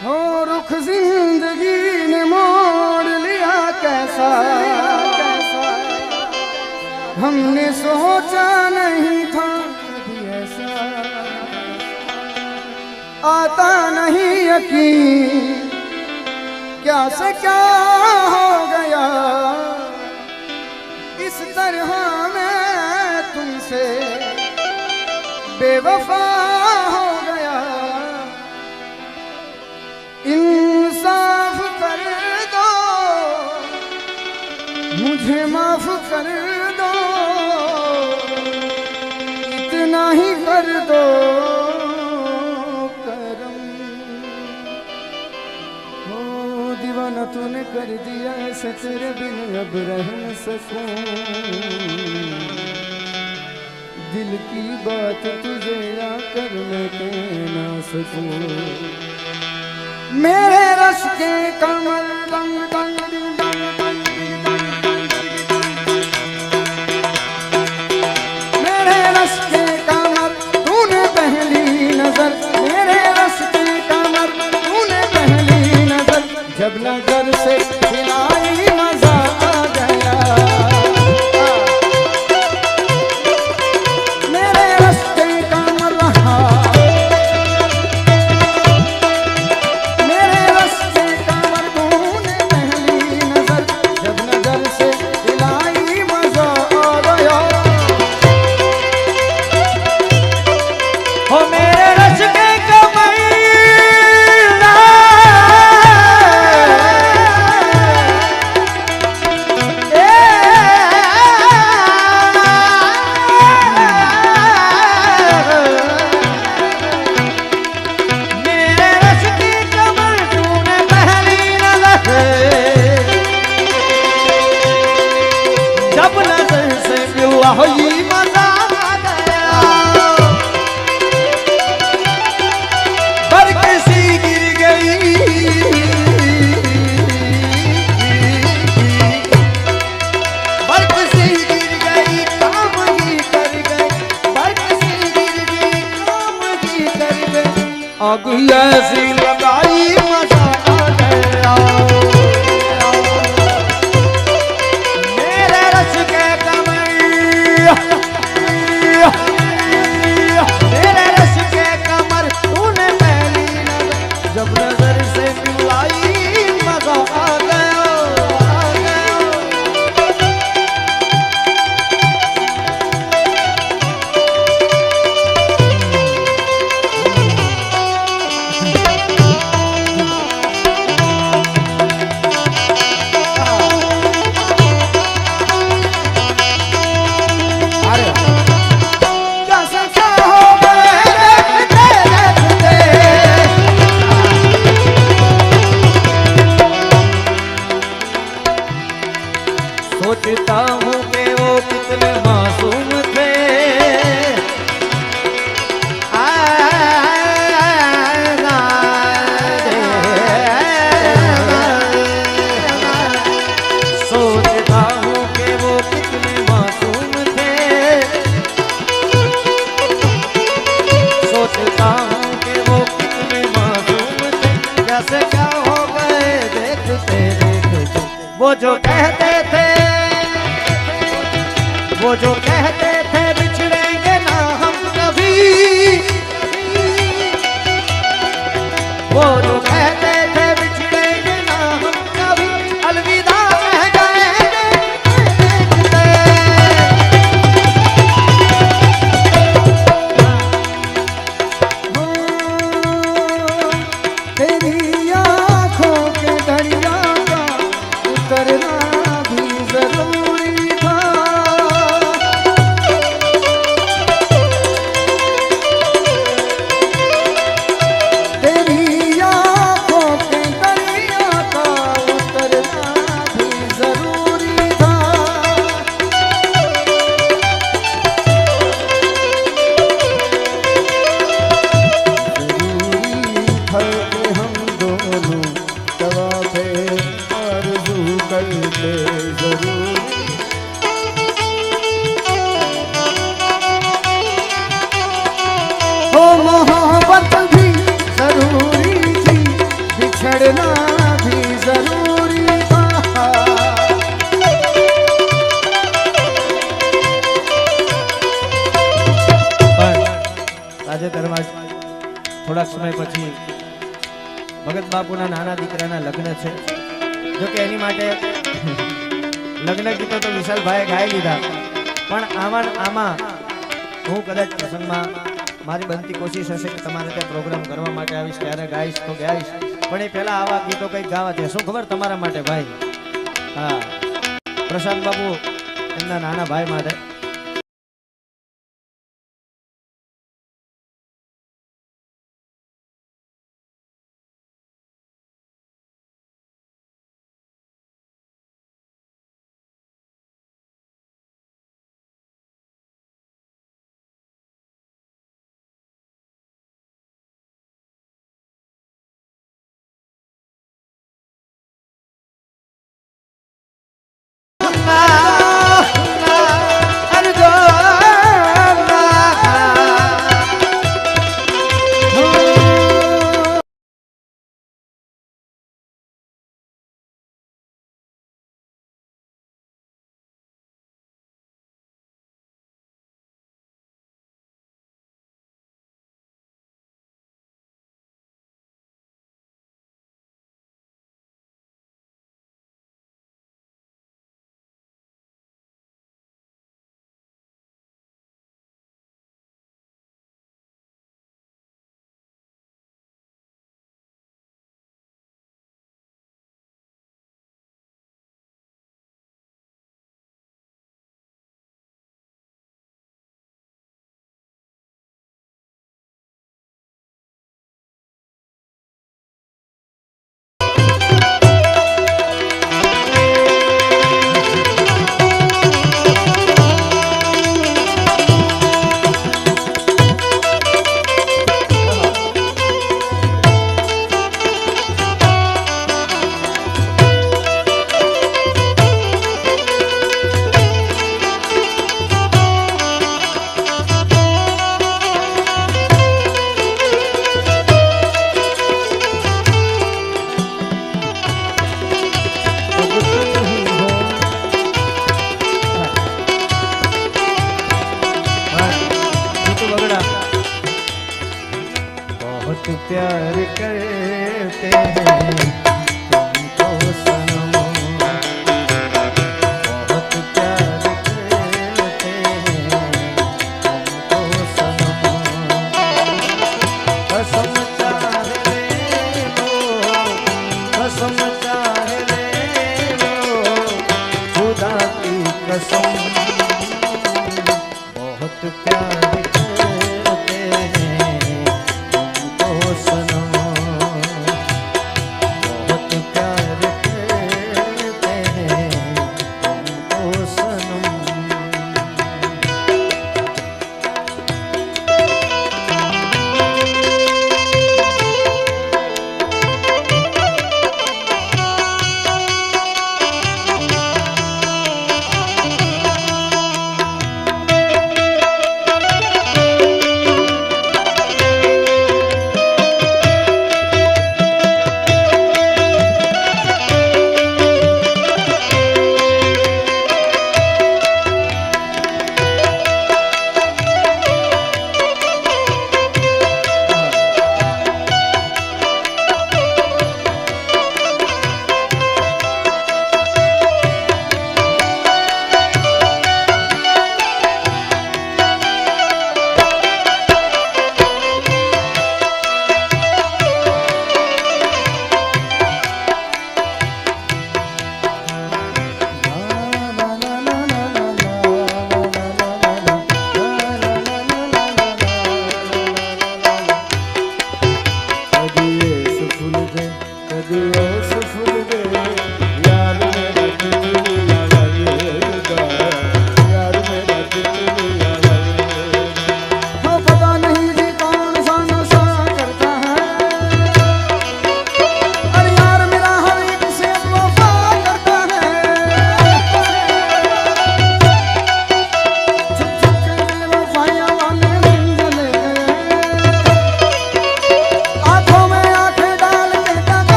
हो रुख जिंदगी ने मोड़ लिया कैसा कैसा, हमने सोचा नहीं था कभी ऐसा, आता नहीं यकीन क्या से क्या हो गया, इस तरह मैं तुमसे बेवफा हो गया। इंसाफ कर दो, मुझे माफ कर दो, इतना ही कर दो करम। हो दीवाना तूने कर दिया ऐसे, तेरे बिन अब रह न सकूं, दिल की बात तुझे आकर मैं कह ना सकूं। मेरे रस के कमल दंग दंग दंग दंग दंग, मेरे रस के कमल तूने पहली नजर, मेरे रस के कमल तूने पहली नजर, जब नजर से मिलाई मजा आ गया। आग ऐसी लगाई मजा आ गया, मेरे रस के कमल, मेरे रस के कमर तूने पहली नजर, जब नजर से मिलाई मजा आ गया। सोचता हूँ कि वो कितने मासूम थे, सोचता हूँ कि वो कितने मासूम थे, सोचता हूँ कि वो कितने मासूम थे, कैसे क्या हो गए देखते देखते। वो जो कहते थे, वो जो कहते थे बिछड़ेंगे ना हम कभी, वो जो कहते थे बिछड़ेंगे ना हम कभी, अलविदा कह गए देखते। तेरी आँखों के दरिया का उतरना भी जरूरी था, लड़ना भी जरूरी था। તાજેતરમાં થોડાક સમય પછી ભગત બાપુના નાના દીકરાના લગ્ન છે. જો કે એની માટે લગ્ન ગીતો તો વિશાલભાઈએ ગાઈ લીધા, પણ આમાં હું કદાચ પ્રસંગમાં મારી બનતી કોશિશ હશે કે તમારે ત્યાં પ્રોગ્રામ કરવા માટે આવીશ, ત્યારે ગાઈશ તો ગાઈશ, પણ એ પહેલા આવા ગીતો કંઈક ગાવા છે. શું ખબર તમારા માટે ભાઈ? હા, પ્રશાંત બાપુ એમના નાના ભાઈ માટે. प्यार करते हैं तुमको सनम, बहुत प्यार करते हैं तुमको सनम, कसम चाहे ले लो, कसम चाहे ले लो, खुदा की कसम, बहुत प्यार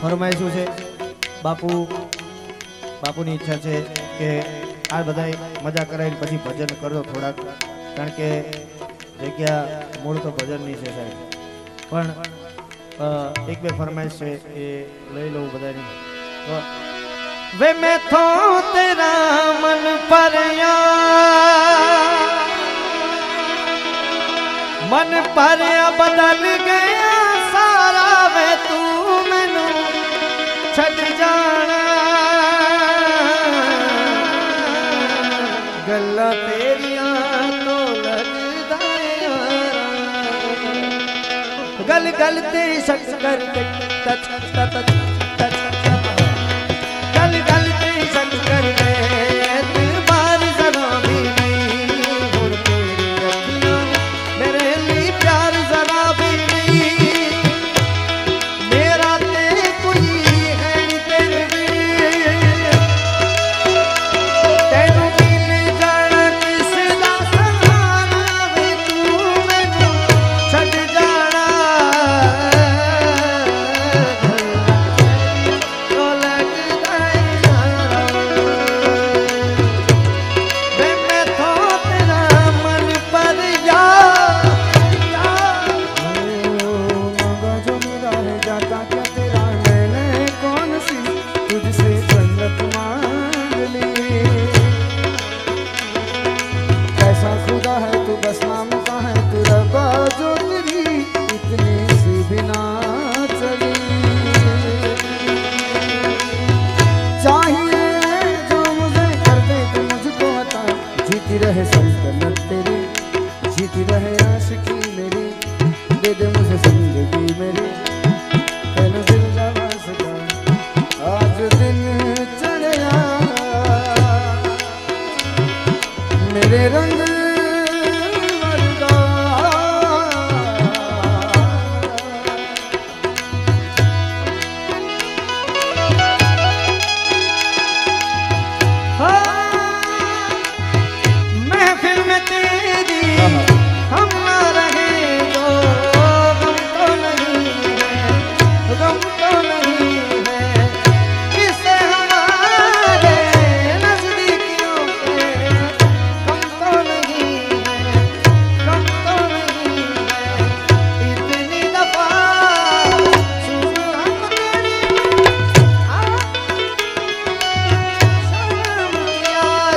ફરમાઈશું છે બાપુની ઈચ્છા છે કે આ બધાય મજા કરાવીને પછી ભજન કરો થોડાક, કારણ કે જગ્યા મૂળ તો ભજનની છે સાહેબ, પણ એક બે ફરમાઈશ છે એ લઈ લઉં બધાની। वे मैं थो तेरा मन परया बदल गया सारा, वे तू मैनू छड़ जाना, गल्ला तेरिया तो लगदा गल गल तेरी शक्कर टच टच टच गल गल तेरी शक्कर दिल बार जरा भी नहीं, और तेरी अखियां मेरे लिए प्यार जरा भी नहीं, मेरा ते कोई है नहीं तेरे तेनू मिल जाना किस दा सहारा, वे तू मैनू छड़ जाना तो लगदा वे मैं थो तेरा मन पर मांगा जो मेरा है जाता क्या तेरा, मैंने कौन सी तुझसे जन्नत मांग ली, कैसा खुदा है तू बस नाम का है तू रब्बा, जो तेरी इतनी सी बिना चली, चाहिए जो मुझे कर दे तू मुझको बता, जीती रहे सल्तनत तेरी, जीती रहे आशिकी मेरी, दे दे मुझे जिंदगी मेरी, तेनू दिल दा वास्ता आज दिन चढ़या, मेरे रंग वरदा महफिल में तेरी हम ना रहे तो गम तो नहीं है, गम तो नहीं है, किससे हमारे नजदीकियों के कम तो नहीं है, कम तो नहीं है, इतनी दफा सुबह तेरी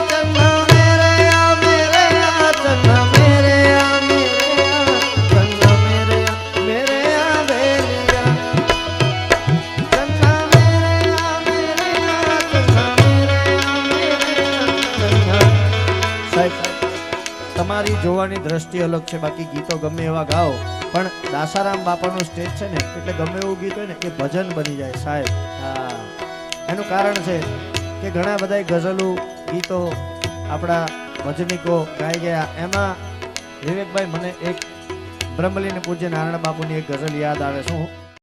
चन्ना मेरे या चन्ना मेरे या चन्ना मेरे या बेलिया, चन्ना मेरे या चन्ना मेरे या સાહેબ તમારી જોવાની દ્રષ્ટિ અલગ છે, બાકી ગીતો ગમે એવા ગાઓ પણ દાસારામ બાપાનું સ્ટેજ છે ને એટલે ગમે એવું ગીત હોય ને એ ભજન બની જાય સાહેબ। હા, એનું કારણ છે કે ઘણા બધા ગઝલો ગીતો આપણા ભજનિકો ગાઈ ગયા, એમાં વિવેકભાઈ મને એક બ્રહ્મલીન પૂજ્ય નારાયણ બાપુની એક ગઝલ યાદ આવે, શું